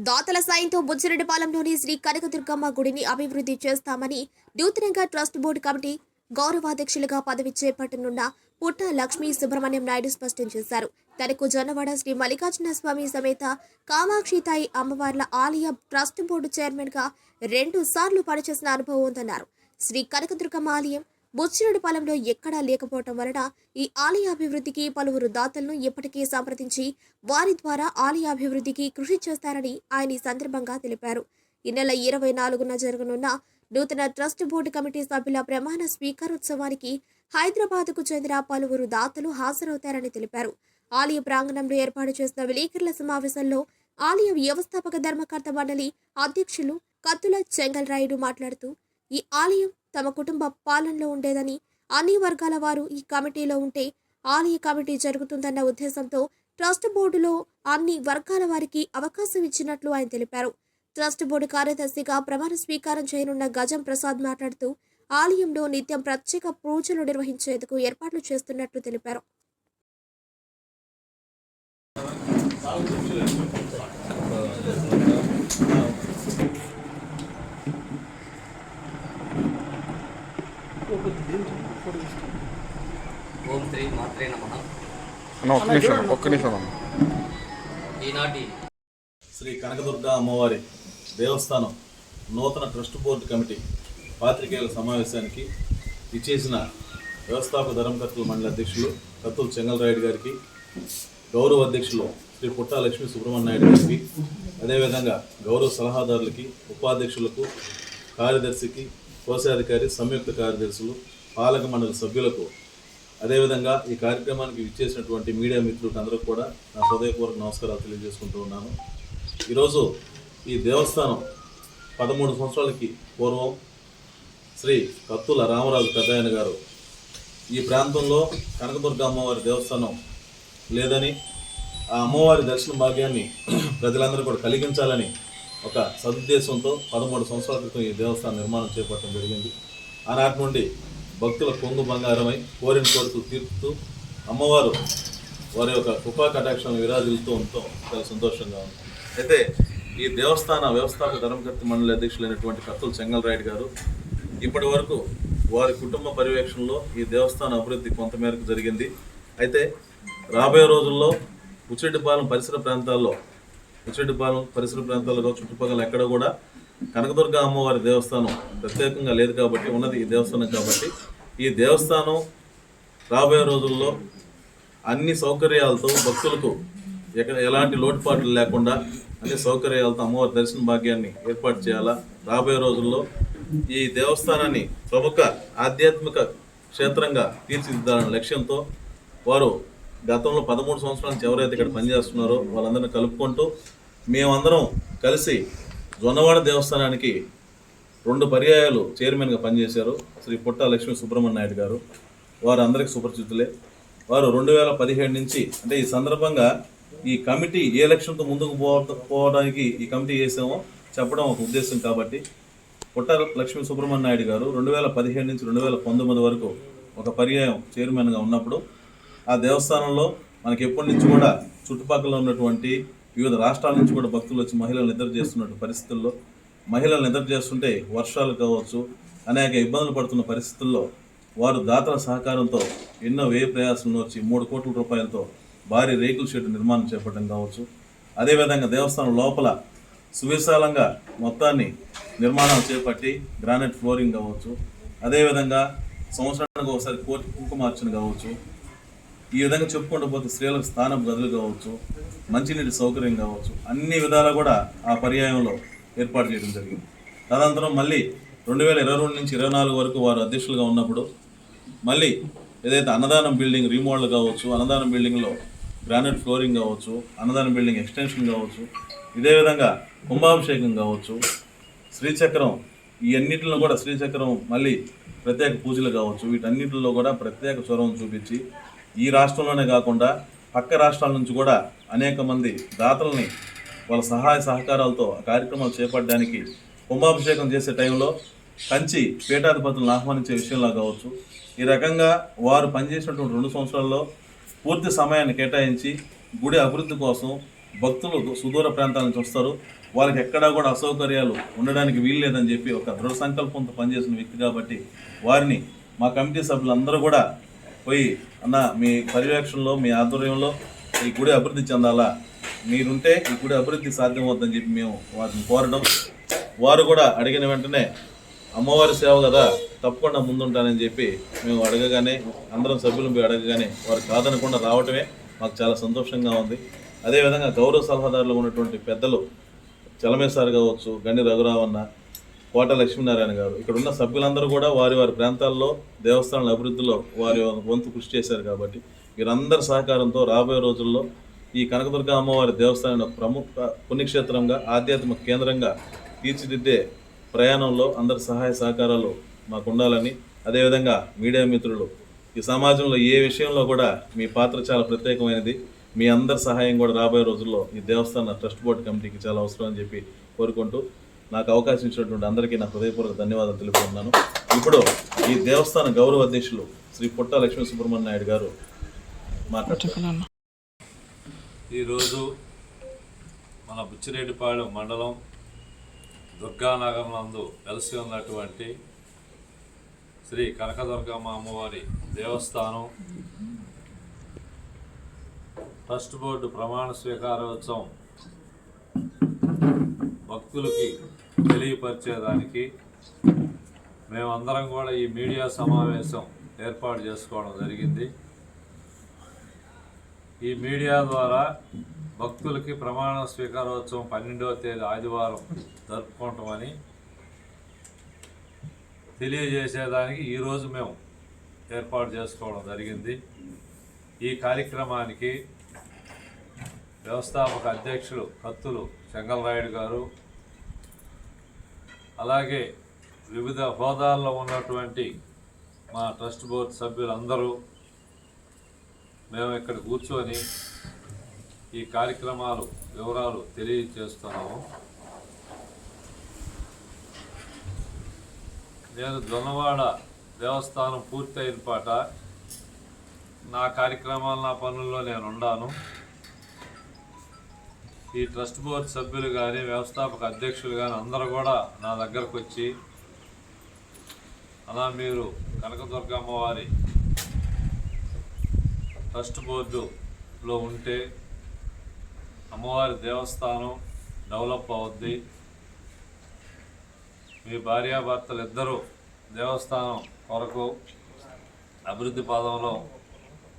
దాతల సాయంతో బుచ్చిరెడ్డిపాలెంలోని శ్రీ కనకదుర్గమ్మ గుడిని అభివృద్ధి చేస్తామని నూతనంగా ట్రస్ట్ బోర్డు కమిటీ గౌరవాధ్యక్షులుగా పదవి చేపట్టనున్న పుట్ట లక్ష్మీ సుబ్రహ్మణ్యం నాయుడు స్పష్టం చేశారు. తనకు జొన్నవాడ శ్రీ మల్లికార్జున స్వామి సమేత కామాక్షితాయి అమ్మవార్ల ఆలయ ట్రస్ట్ బోర్డు చైర్మన్ గా 2 సార్లు పనిచేసిన అనుభవం ఉందన్నారు. శ్రీ కనకదుర్గమ్మ ఆలయం బుచ్చిరెడ్డిపాలెంలో ఎక్కడా లేకపోవటం వలన ఈ ఆలయ అభివృద్ధికి పలువురు దాతలను ఇప్పటికే సంప్రదించి వారి ద్వారా ఆలయ అభివృద్ధికి కృషి చేస్తారని ఆయన ఈ సందర్భంగా తెలిపారు. ఈ నెల 24న జరగనున్న నూతన ట్రస్ట్ బోర్డు కమిటీ సభ్యుల ప్రమాణ స్వీకారోత్సవానికి హైదరాబాద్కు చెందిన పలువురు దాతలు హాజరవుతారని తెలిపారు. ఆలయ ప్రాంగణంలో ఏర్పాటు చేసిన విలేకరుల సమావేశంలో ఆలయ వ్యవస్థాపక ధర్మకర్త మండలి అధ్యక్షులు కత్తుల చెంగల్రాయుడు మాట్లాడుతూ ఈ ఆలయం తమ కుటుంబ పాలనలో ఉండేదని, అన్ని వర్గాల వారు ఈ కమిటీలో ఉంటే ఆలయ కమిటీ జరుగుతుందన్న ఉద్దేశంతో ట్రస్ట్ బోర్డులో అన్ని వర్గాల వారికి అవకాశం ఇచ్చినట్లు ఆయన తెలిపారు. ట్రస్ట్ బోర్డు కార్యదర్శిగా ప్రమాణ స్వీకారం చేయనున్న గజం ప్రసాద్ మాట్లాడుతూ ఆలయంలో నిత్యం ప్రత్యేక పూజలు నిర్వహించేందుకు ఏర్పాట్లు చేస్తున్నట్లు తెలిపారు. ఓం శ్రీ మాత్రే నమః. ఈనాటి శ్రీ కనకదుర్గ అమ్మవారి దేవస్థానం నూతన ట్రస్ట్ బోర్డు కమిటీ పాత్రికేయుల సమావేశానికి ఇచ్చేసిన వ్యవస్థాపక ధర్మకర్తల మండలి అధ్యక్షులు కత్తుల చెంగల్రాయుడు గారికి, గౌరవ అధ్యక్షులు శ్రీ పుట్ట లక్ష్మీ సుబ్రహ్మణ్య నాయుడు గారికి, అదేవిధంగా గౌరవ సలహాదారులకి, ఉపాధ్యక్షులకు, కార్యదర్శికి, కోశాధికారి, సంయుక్త కార్యదర్శులు, పాలక మండలి సభ్యులకు, అదేవిధంగా ఈ కార్యక్రమానికి ఇచ్చేసినటువంటి మీడియా మిత్రులకు అందరికీ కూడా నా హృదయపూర్వక నమస్కారాలు తెలియజేసుకుంటూ ఉన్నాను. ఈరోజు ఈ దేవస్థానం 13 సంవత్సరాలకి పూర్వం శ్రీ కత్తుల రామరాజు పెద్దయ్య గారు ఈ ప్రాంతంలో కనకదుర్గ అమ్మవారి దేవస్థానం లేదని, ఆ అమ్మవారి దర్శన భాగ్యాన్ని ప్రజలందరూ కూడా కలిగించాలని ఒక సదుద్దేశంతో 13 సంవత్సరాల క్రితం ఈ దేవస్థానం నిర్మాణం చేపట్టడం జరిగింది. ఆనాటి నుండి భక్తుల కొంగు బంగారమై కోరిన కోరికలు తీర్చుతూ అమ్మవారు వారి యొక్క కృపా కటాక్షాలను విరాజిల్లుతూ ఉంటూ చాలా సంతోషంగా ఉంది. అయితే ఈ దేవస్థాన వ్యవస్థాపక ధర్మకర్త మండలి అధ్యక్షులైనటువంటి కత్తుల చెంగల్రాయుడు గారు ఇప్పటి వరకు వారి కుటుంబ పర్యవేక్షణలో ఈ దేవస్థాన అభివృద్ధి కొంతమేరకు జరిగింది. అయితే రాబోయే రోజుల్లో బుచ్చిరెడ్డిపాలెం పరిసర ప్రాంతాల్లో చుట్టుపక్కల ఎక్కడ కూడా కనకదుర్గ అమ్మవారి దేవస్థానం ప్రత్యేకంగా లేదు కాబట్టి, ఉన్నది ఈ దేవస్థానం కాబట్టి, ఈ దేవస్థానం రాబోయే రోజుల్లో అన్ని సౌకర్యాలతో భక్తులకు ఎలాంటి లోటుపాట్లు లేకుండా అన్ని సౌకర్యాలతో అమ్మవారి దర్శన భాగ్యాన్ని ఏర్పాటు చేయాలా. రాబోయే రోజుల్లో ఈ దేవస్థానాన్ని ప్రముఖ ఆధ్యాత్మిక క్షేత్రంగా తీర్చిదిద్దాలనే లక్ష్యంతో వారు గతంలో 13 సంవత్సరాల నుంచి ఎవరైతే ఇక్కడ పనిచేస్తున్నారో వాళ్ళందరినీ కలుపుకుంటూ మేమందరం కలిసి జొన్నవాడ దేవస్థానానికి 2 పర్యాయాలు చైర్మన్గా పనిచేశారు శ్రీ పుట్ట లక్ష్మీ సుబ్రహ్మణ్య నాయుడు గారు. వారు అందరికీ సుపరిచితులే. వారు 2017 నుంచి, అంటే ఈ సందర్భంగా ఈ కమిటీ ఏ లక్ష్యంతో ముందుకు పోవడానికి ఈ కమిటీ చేసామో చెప్పడం ఒక ఉద్దేశం కాబట్టి, పుట్ట లక్ష్మీ సుబ్రహ్మణ్య నాయుడు గారు 2017 నుంచి 2019 వరకు ఒక పర్యాయం చైర్మన్గా ఉన్నప్పుడు ఆ దేవస్థానంలో మనకి ఎప్పటి నుంచి కూడా చుట్టుపక్కల ఉన్నటువంటి వివిధ రాష్ట్రాల నుంచి కూడా భక్తులు వచ్చి మహిళలు నిద్ర చేస్తున్నటువంటి పరిస్థితుల్లో, మహిళలు నిద్ర చేస్తుంటే వర్షాలు కావచ్చు, అనేక ఇబ్బందులు పడుతున్న పరిస్థితుల్లో వారు దాతల సహకారంతో ఎన్నో వ్యయ ప్రయాసాలను వచ్చి 3 కోట్ల రూపాయలతో భారీ రేకుల షెడ్ నిర్మాణం చేపట్టడం కావచ్చు, అదేవిధంగా దేవస్థానం లోపల సువిశాలంగా మొత్తాన్ని నిర్మాణం చేపట్టి గ్రానైట్ ఫ్లోరింగ్ కావచ్చు, అదేవిధంగా సంవత్సరానికి ఒకసారి కోటి కుంకుమార్చన కావచ్చు, ఈ విధంగా చెప్పుకుంటూ పోతే స్త్రీలకు స్థానం గదులు కావచ్చు, మంచినీటి సౌకర్యం కావచ్చు, అన్ని విధాలా కూడా ఆ పర్యాయంలో ఏర్పాటు చేయడం జరిగింది. తదనంతరం మళ్ళీ 2022 నుంచి 24 వరకు వారు అధ్యక్షులుగా ఉన్నప్పుడు మళ్ళీ ఏదైతే అన్నదానం బిల్డింగ్ రీమోడల్ కావచ్చు, అన్నదానం బిల్డింగ్లో గ్రానైట్ ఫ్లోరింగ్ కావచ్చు, అన్నదానం బిల్డింగ్ ఎక్స్టెన్షన్ కావచ్చు, ఇదే విధంగా కుంభాభిషేకం కావచ్చు, శ్రీచక్రం, ఈ అన్నింటిలో కూడా శ్రీచక్రం మళ్ళీ ప్రత్యేక పూజలు కావచ్చు, వీటన్నిటిలో కూడా ప్రత్యేక చొరవం చూపించి ఈ రాష్ట్రంలోనే కాకుండా పక్క రాష్ట్రాల నుంచి కూడా అనేక మంది దాతల్ని వాళ్ళ సహాయ సహకారాలతో కార్యక్రమాలు చేపట్టడానికి, కుంభాభిషేకం చేసే టైంలో కంచి పీఠాధిపతులను ఆహ్వానించే విషయంలో కావచ్చు, ఈ రకంగా వారు పనిచేసినటువంటి 2 సంవత్సరాల్లో పూర్తి సమయాన్ని కేటాయించి గుడి అభివృద్ధి కోసం భక్తులు సుదూర ప్రాంతాల నుంచి వస్తారు. వాళ్ళకి ఎక్కడా కూడా అసౌకర్యాలు ఉండడానికి వీల్లేదని చెప్పి ఒక దృఢ సంకల్పంతో పనిచేసిన వ్యక్తి కాబట్టి వారిని మా కమిటీ సభ్యులందరూ కూడా పోయి అన్న మీ పర్యవేక్షణలో మీ ఆధ్వర్యంలో ఈ గుడి అభివృద్ధి చెందాలా, మీరుంటే ఈ గుడి అభివృద్ధి సాధ్యమవుతుందని చెప్పి మేము వారిని కోరడం, వారు కూడా అడిగిన వెంటనే అమ్మవారి సేవ కదా తప్పకుండా ముందుంటానని చెప్పి మేము అడగగానే, అందరం సభ్యులను పోయి అడగగానే వారు కాదనకుండా రావటమే మాకు చాలా సంతోషంగా ఉంది. అదేవిధంగా గౌరవ సలహాదారులు ఉన్నటువంటి పెద్దలు చలమేశ్వర్ కావచ్చు, గండి రఘురావన్న, కోట లక్ష్మీనారాయణ గారు, ఇక్కడ ఉన్న సభ్యులందరూ కూడా వారి వారి ప్రాంతాల్లో దేవస్థానాల అభివృద్ధిలో వారి వంతు కృషి చేశారు. కాబట్టి వీరందరి సహకారంతో రాబోయే రోజుల్లో ఈ కనకదుర్గ అమ్మవారి దేవస్థానం ప్రముఖ పుణ్యక్షేత్రంగా ఆధ్యాత్మిక కేంద్రంగా తీర్చిదిద్దే ప్రయాణంలో అందరి సహాయ సహకారాలు మాకు ఉండాలని, అదేవిధంగా మీడియా మిత్రులు ఈ సమాజంలో ఏ విషయంలో కూడా మీ పాత్ర చాలా ప్రత్యేకమైనది, మీ అందరి సహాయం కూడా రాబోయే రోజుల్లో ఈ దేవస్థాన ట్రస్ట్ బోర్డు కమిటీకి చాలా అవసరం అని చెప్పి కోరుకుంటూ నాకు అవకాశం ఇచ్చినటువంటి అందరికీ నా హృదయపూర్వక ధన్యవాదాలు తెలుపుతున్నాను. ఇప్పుడు ఈ దేవస్థాన గౌరవ అధ్యక్షులు శ్రీ పుట్ట లక్ష్మీ సుబ్రహ్మణ్య నాయుడు గారు మాట్లాడుతున్నారు. ఈరోజు మన బుచ్చిరెడ్డిపాళెం మండలం దుర్గానగర్ నందు వెలసి ఉన్నటువంటి శ్రీ కనకదుర్గమ్మ అమ్మవారి దేవస్థానం ట్రస్ట్ బోర్డు ప్రమాణ స్వీకారోత్సవం భక్తులకి తెలియపరిచేదానికి మేమందరం కూడా ఈ మీడియా సమావేశం ఏర్పాటు చేసుకోవడం జరిగింది. ఈ మీడియా ద్వారా భక్తులకి ప్రమాణ స్వీకారోత్సవం 12వ తేదీ ఆదివారం జరుపుకుంటామని తెలియజేసేదానికి ఈరోజు మేము ఏర్పాటు చేసుకోవడం జరిగింది. ఈ కార్యక్రమానికి వ్యవస్థాపక అధ్యక్షులు కత్తులు చెంగల్రాయుడు గారు, అలాగే వివిధ హోదాల్లో ఉన్నటువంటి మా ట్రస్ట్ బోర్డు సభ్యులందరూ మేము ఇక్కడ కూర్చొని ఈ కార్యక్రమాలు వివరాలు తెలియజేస్తున్నాము. నేను జొన్నవాడ దేవస్థానం పూర్తయిన పాట నా కార్యక్రమాలు నా పనుల్లో నేను ఉన్నాను. ఈ ట్రస్ట్ బోర్డు సభ్యులు కానీ వ్యవస్థాపక అధ్యక్షులు కానీ అందరూ కూడా నా దగ్గరకు వచ్చి అలా మీరు కనకదుర్గ అమ్మవారి ట్రస్ట్ బోర్డులో ఉంటే అమ్మవారి దేవస్థానం డెవలప్ అవుద్ది, మీ భార్యాభర్తలు ఇద్దరూ దేవస్థానం కొరకు అభివృద్ధి పదంలో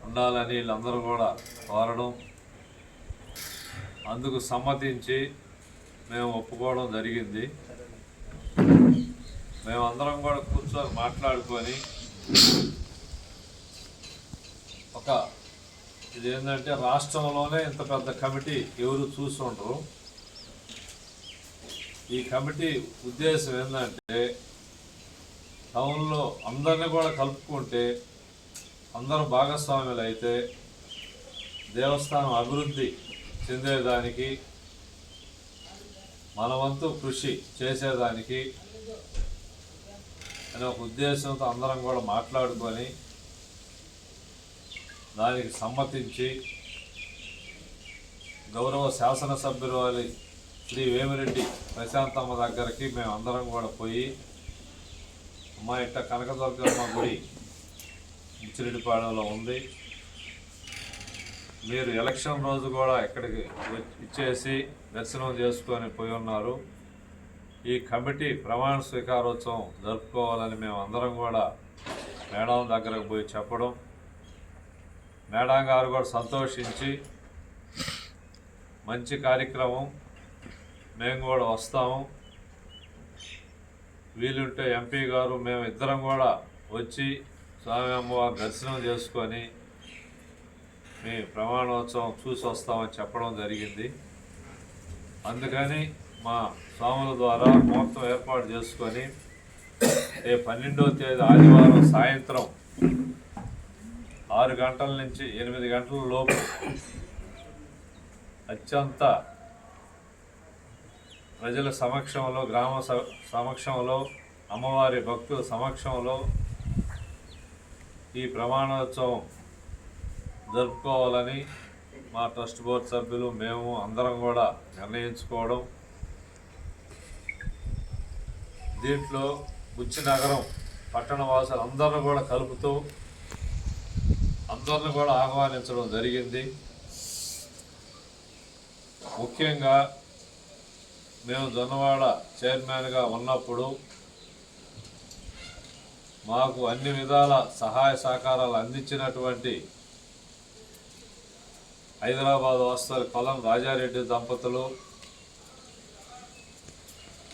ఉండాలని వీళ్ళందరూ కూడా కోరడం, అందుకు సమ్మతించి మేము ఒప్పుకోవడం జరిగింది. మేమందరం కూడా కూర్చొని మాట్లాడుకొని ఇదేంటంటే రాష్ట్రంలోనే ఇంత పెద్ద కమిటీ ఎవరు చూస్తుంటారు. ఈ కమిటీ ఉద్దేశం ఏంటంటే టౌన్లో అందరినీ కూడా కలుపుకుంటే అందరూ భాగస్వాములు అయితే దేవస్థానం అభివృద్ధి చెందేదానికి మన వంతు కృషి చేసేదానికి అనే ఒక ఉద్దేశంతో అందరం కూడా మాట్లాడుకొని దానికి సమ్మతించి గౌరవ శాసనసభ్యురాలి శ్రీ వేమిరెడ్డి ప్రశాంతమ్మ దగ్గరికి మేము అందరం కూడా పోయి, అమ్మ ఇట్ట కనకదుర్గమ్మ గుడి బుచ్చిరెడ్డిపాళెంలో ఉంది, మీరు ఎలక్షన్ రోజు కూడా ఇక్కడికి ఇచ్చేసి దర్శనం చేసుకొని పోయి ఉన్నారు, ఈ కమిటీ ప్రమాణ స్వీకారోత్సవం జరుపుకోవాలని మేము అందరం కూడా మేడం దగ్గరకు పోయి చెప్పడం, మేడం గారు కూడా సంతోషించి మంచి కార్యక్రమం మేము కూడా వస్తాము, వీలుంటే ఎంపీ గారు మేము ఇద్దరం కూడా వచ్చి స్వామి అమ్మవారి దర్శనం చేసుకొని మీ ప్రమాణోత్సవం చూసి వస్తామని చెప్పడం జరిగింది. అందుకని మా స్వాముల ద్వారా ముహూర్తం ఏర్పాటు చేసుకొని 12వ తేదీ ఆదివారం సాయంత్రం 6 గంటల నుంచి 8 గంటల లోపు అత్యంత ప్రజల సమక్షంలో, గ్రామ సమక్షంలో, అమ్మవారి భక్తుల సమక్షంలో ఈ ప్రమాణోత్సవం జరుపుకోవాలని మా ట్రస్ట్ బోర్డు సభ్యులు మేము అందరం కూడా నిర్ణయించుకోవడం, దీంట్లో బుచ్చి నగరం పట్టణ వాసులు అందరిని కూడా కలుపుతూ అందరిని కూడా ఆహ్వానించడం జరిగింది. ముఖ్యంగా మేము జొన్నవాడ చైర్మన్గా ఉన్నప్పుడు మాకు అన్ని విధాల సహాయ సహకారాలు అందించినటువంటి హైదరాబాద్ వాస్తవులు కొలం రాజారెడ్డి దంపతులు,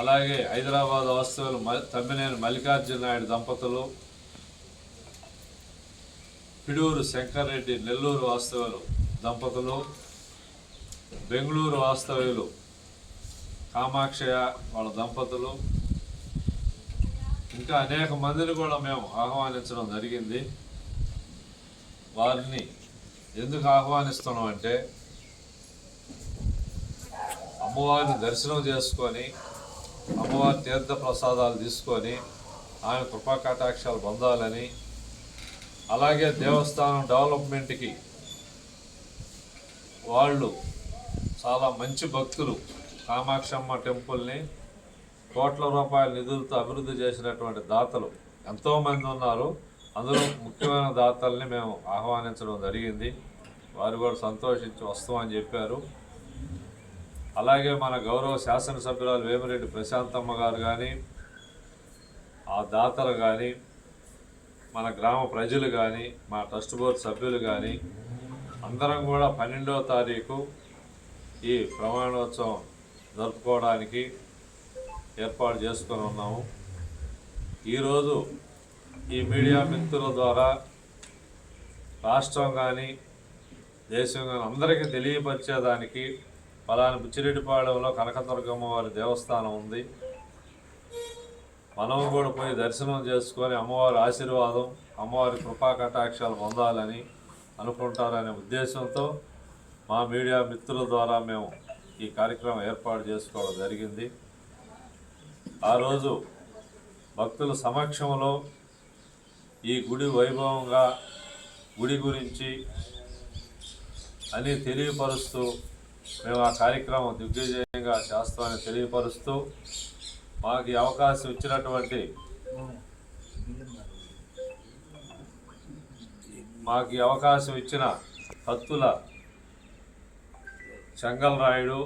అలాగే హైదరాబాద్ వాస్తవులు తమ్మినేని మల్లికార్జున నాయుడు దంపతులు, పిడూరు శంకర్ రెడ్డి నెల్లూరు వాస్తవులు దంపతులు, బెంగళూరు వాస్తవ్యులు కామాక్షయ వాళ్ళ దంపతులు, ఇంకా అనేక మందిని కూడా మేము ఆహ్వానించడం జరిగింది. వారిని ఎందుకు ఆహ్వానిస్తున్నాం అంటే అమ్మవారిని దర్శనం చేసుకొని అమ్మవారి తీర్థ ప్రసాదాలు తీసుకొని ఆమె కృపా కటాక్షాలు పొందాలని, అలాగే దేవస్థానం డెవలప్మెంట్కి వాళ్ళు చాలా మంచి భక్తులు కామాక్షమ్మ టెంపుల్ని కోట్ల రూపాయల నిధులతో అభివృద్ధి చేసినటువంటి దాతలు ఎంతోమంది ఉన్నారు. అందులో ముఖ్యమైన దాతల్ని మేము ఆహ్వానించడం జరిగింది. వారు కూడా సంతోషించి వస్తామని చెప్పారు. అలాగే మన గౌరవ శాసనసభ్యురాలు వేమిరెడ్డి ప్రశాంతమ్మ గారు కానీ, ఆ దాతలు కానీ, మన గ్రామ ప్రజలు కానీ, మా ట్రస్ట్ బోర్డు సభ్యులు కానీ అందరం కూడా 12వ తారీఖు ఈ ప్రమాణోత్సవం జరుపుకోవడానికి ఏర్పాటు చేసుకొని ఉన్నాము. ఈరోజు ఈ మీడియా మిత్రుల ద్వారా రాష్ట్రం కానీ దేశం కానీ అందరికీ తెలియపరిచేదానికి పలానా బుచ్చిరెడ్డిపాళెంలో కనకదుర్గమ్మ వారి దేవస్థానం ఉంది, మనం కూడా పోయి దర్శనం చేసుకొని అమ్మవారి ఆశీర్వాదం అమ్మవారి కృపా కటాక్షాలు పొందాలని అనుకుంటారనే ఉద్దేశంతో మా మీడియా మిత్రుల ద్వారా మేము ఈ కార్యక్రమం ఏర్పాటు చేసుకోవడం జరిగింది. ఆ రోజు భక్తుల సమక్షంలో ఈ గుడి వైభవంగా గుడి గురించి అని తెలియపరుస్తూ మేము ఆ కార్యక్రమం దిగ్విజయంగా చేస్తామని తెలియపరుస్తూ మాకు ఈ అవకాశం ఇచ్చినటువంటి కత్తుల చెంగల్రాయుడు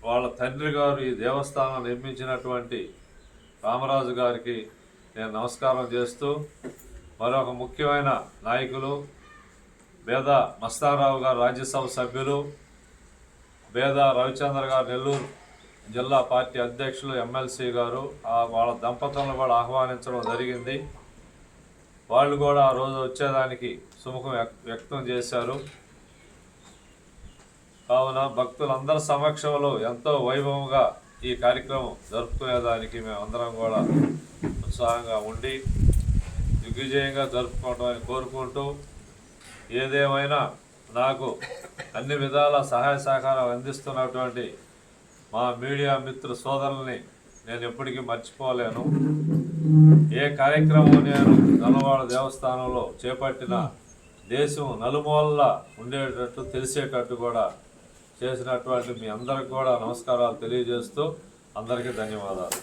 వాళ్ళ తండ్రి గారు ఈ దేవస్థానం నిర్మించినటువంటి రామరాజు గారికి నేను నమస్కారం చేస్తూ, మరొక ముఖ్యమైన నాయకులు బేద మస్తారావు గారు రాజ్యసభ సభ్యులు, బేద రవిచంద్ర గారు నెల్లూరు జిల్లా పార్టీ అధ్యక్షులు ఎమ్మెల్సీ గారు వాళ్ళ దంపతులను కూడా ఆహ్వానించడం జరిగింది. వాళ్ళు కూడా ఆ రోజు వచ్చేదానికి సుముఖం వ్యక్తం చేశారు. కావున భక్తులందరి సమక్షంలో ఎంతో వైభవంగా ఈ కార్యక్రమం జరుపుకునేదానికి మేమందరం కూడా ఉత్సాహంగా ఉండి దిగ్విజయంగా జరుపుకోవడం కోరుకుంటూ, ఏదేమైనా నాకు అన్ని విధాల సహాయ సహకారాలు అందిస్తున్నటువంటి మా మీడియా మిత్ర సోదరుల్ని నేను ఎప్పటికీ మర్చిపోలేను. ఏ కార్యక్రమం నేను జొన్నవాడ దేవస్థానంలో చేపట్టిన దేశం నలుమూలలా ఉండేటట్టు తెలిసేటట్టు కూడా చేసినటువంటి మీ అందరికి కూడా నమస్కారాలు తెలియజేస్తూ అందరికీ ధన్యవాదాలు.